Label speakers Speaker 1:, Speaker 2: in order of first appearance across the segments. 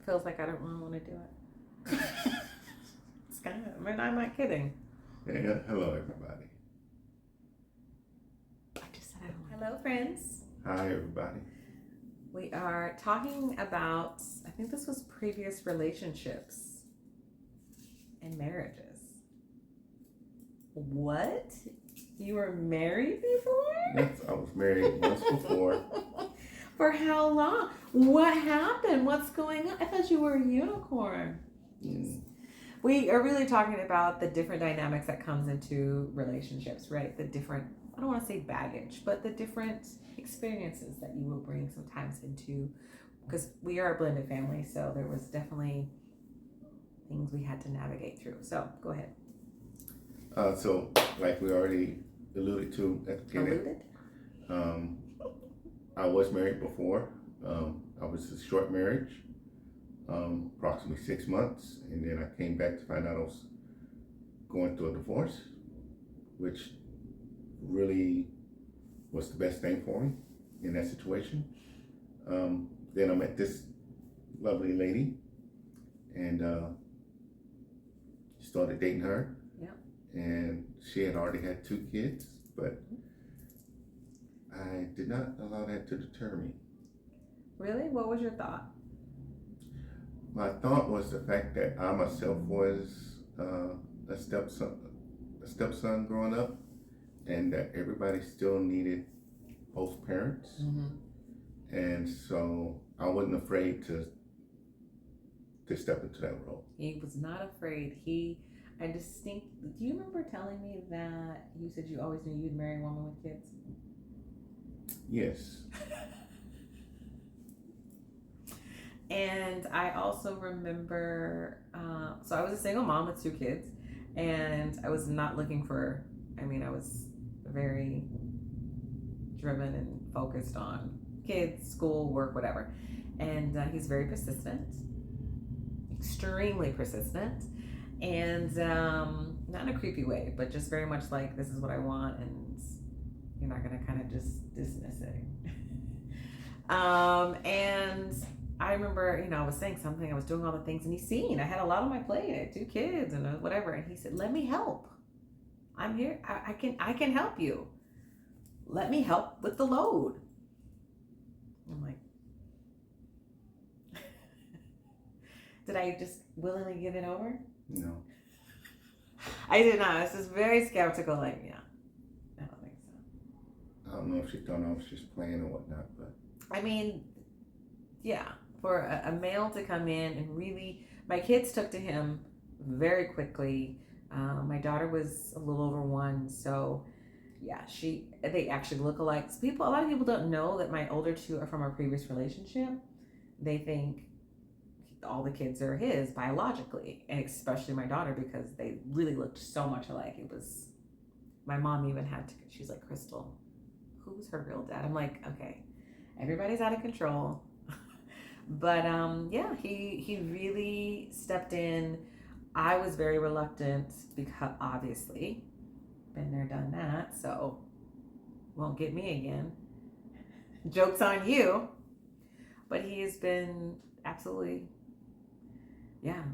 Speaker 1: feels like I don't really want to do it. It's kind of, I mean, I'm not kidding.
Speaker 2: Yeah, hello everybody.
Speaker 1: I just said I don't want to. Hello, friends.
Speaker 2: Hi everybody.
Speaker 1: We are talking about, I think this was previous relationships and marriages. What? You were married before?
Speaker 2: Yes, I was married once before.
Speaker 1: For how long? What happened? What's going on? I thought you were a unicorn. We are really talking about the different dynamics that comes into relationships, right? The different, I don't want to say baggage, but the different experiences that you will bring sometimes into, because we are a blended family, so there was definitely things we had to navigate through. So go ahead.
Speaker 2: So like we already alluded to at the beginning, I was married before. I was a short marriage, approximately 6 months, and then I came back to find out I was going through a divorce, which really was the best thing for me in that situation. Then I met this lovely lady and started dating her.
Speaker 1: Yep.
Speaker 2: And she had already had 2 kids, but I did not allow that to deter me.
Speaker 1: Really? What was your thought?
Speaker 2: My thought was the fact that I myself was a stepson growing up, and that everybody still needed both parents.
Speaker 1: Mm-hmm.
Speaker 2: And so I wasn't afraid to step into that role.
Speaker 1: He was not afraid. Do you remember telling me that you said you always knew you'd marry a woman with kids?
Speaker 2: Yes.
Speaker 1: And I also remember, so I was a single mom with 2 kids, and I was not looking for, I was very driven and focused on kids, school, work, whatever. And he's very persistent, extremely persistent, and not in a creepy way, but just very much like, this is what I want, and you're not going to kind of just dismiss it. And I remember, I was saying something, I was doing all the things, and I had a lot on my plate. I had 2 kids and whatever. And he said, let me help. I'm here. I can help you. Let me help with the load. I'm like, did I just willingly give it over?
Speaker 2: No.
Speaker 1: I did not. I was just very skeptical, like, yeah, I don't think so.
Speaker 2: I don't know if she thought I was just playing or whatnot, but.
Speaker 1: Yeah. For a male to come in and really, my kids took to him very quickly. My daughter was a little over 1, so yeah, they actually look alike. A lot of people don't know that my older 2 are from our previous relationship. They think all the kids are his biologically, and especially my daughter, because they really looked so much alike. My mom even she's like, Crystal, who's her real dad? I'm like, okay, everybody's out of control. But yeah, he really stepped in. I was very reluctant because obviously, been there, done that, so won't get me again. Joke's on you. But he has been absolutely, yeah.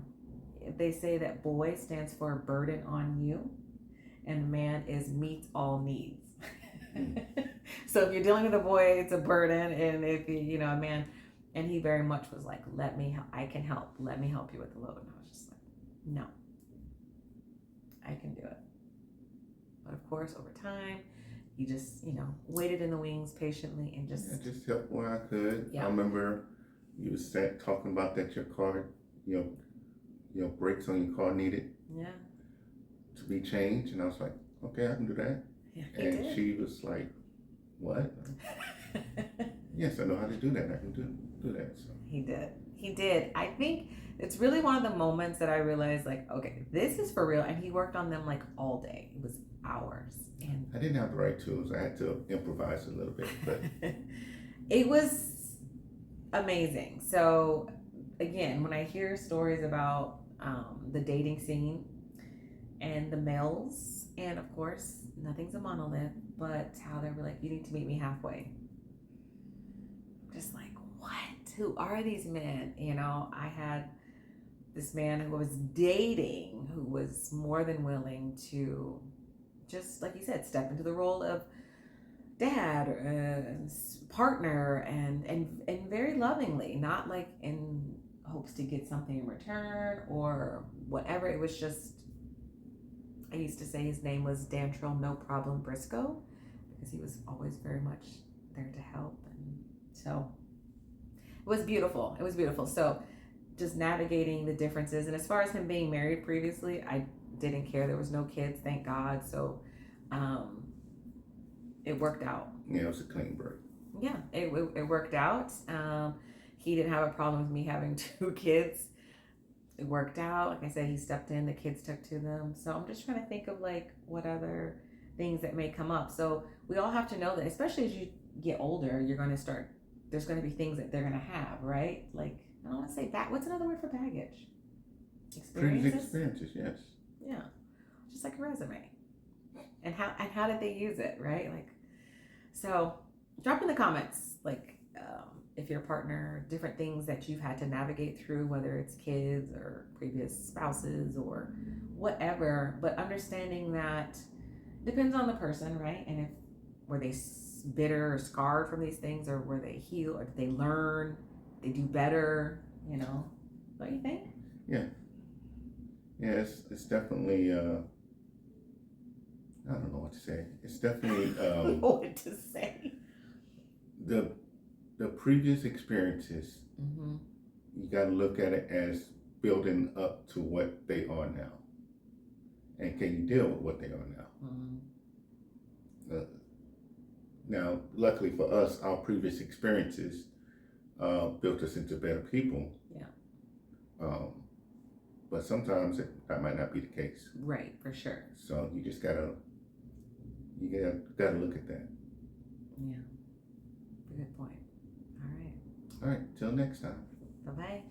Speaker 1: They say that boy stands for burden on you, and man is meets all needs. So if you're dealing with a boy, it's a burden, and if you a man. And he very much was like, let me help. I can help. Let me help you with the load. And I was just like, no, I can do it. But of course, over time, he just, waited in the wings patiently and just.
Speaker 2: I just helped where I could.
Speaker 1: Yeah.
Speaker 2: I remember you was talking about that your car, your brakes on your car needed to be changed. And I was like, okay, I can do that.
Speaker 1: Yeah,
Speaker 2: and she was like, what? Yes, I know how to do that. I can do that. So.
Speaker 1: He did. I think it's really one of the moments that I realized, like, okay, this is for real. And he worked on them like all day. It was hours. And
Speaker 2: I didn't have the right tools. I had to improvise a little bit, but
Speaker 1: it was amazing. So again, when I hear stories about the dating scene and the males, and of course, nothing's a monolith, but how they were like, you need to meet me halfway. Just like, what? who are these men? You know, I had this man who I was dating who was more than willing to, just like you said, step into the role of dad, partner, and very lovingly, not like in hopes to get something in return or whatever. It was just, I used to say his name was Dantrell No Problem Briscoe, because he was always very much there to help. And so it was beautiful. It was beautiful. So just navigating the differences. And as far as him being married previously, I didn't care. There was no kids, thank God. So it worked out.
Speaker 2: Yeah, it was a clean break.
Speaker 1: Yeah, it worked out. He didn't have a problem with me having two kids. It worked out. Like I said, he stepped in, the kids took to them. So I'm just trying to think of like what other things that may come up. So we all have to know that, especially as you get older, you're going to start, there's going to be things that they're going to have, right? Like, I don't want to say that. What's another word for baggage?
Speaker 2: Previous experiences, yes.
Speaker 1: Yeah, just like a resume. And how did they use it, right? Like, so drop in the comments, like, if your partner, different things that you've had to navigate through, whether it's kids or previous spouses or whatever, but understanding that depends on the person, right? And if were they bitter or scarred from these things, or were they heal, or did they learn, they do better, you know? Don't you think?
Speaker 2: Yeah. Yeah, it's definitely I don't know what to say. It's definitely
Speaker 1: I don't know what to say.
Speaker 2: The previous experiences,
Speaker 1: Mm-hmm.
Speaker 2: you got to look at it as building up to what they are now, and can you deal with what they are now?
Speaker 1: Mm-hmm.
Speaker 2: Now, luckily for us, our previous experiences built us into better people.
Speaker 1: Yeah.
Speaker 2: But sometimes that might not be the case.
Speaker 1: Right, for sure.
Speaker 2: So you just gotta look at that.
Speaker 1: Yeah. Good point. All right.
Speaker 2: All right. Till next time.
Speaker 1: Bye-bye.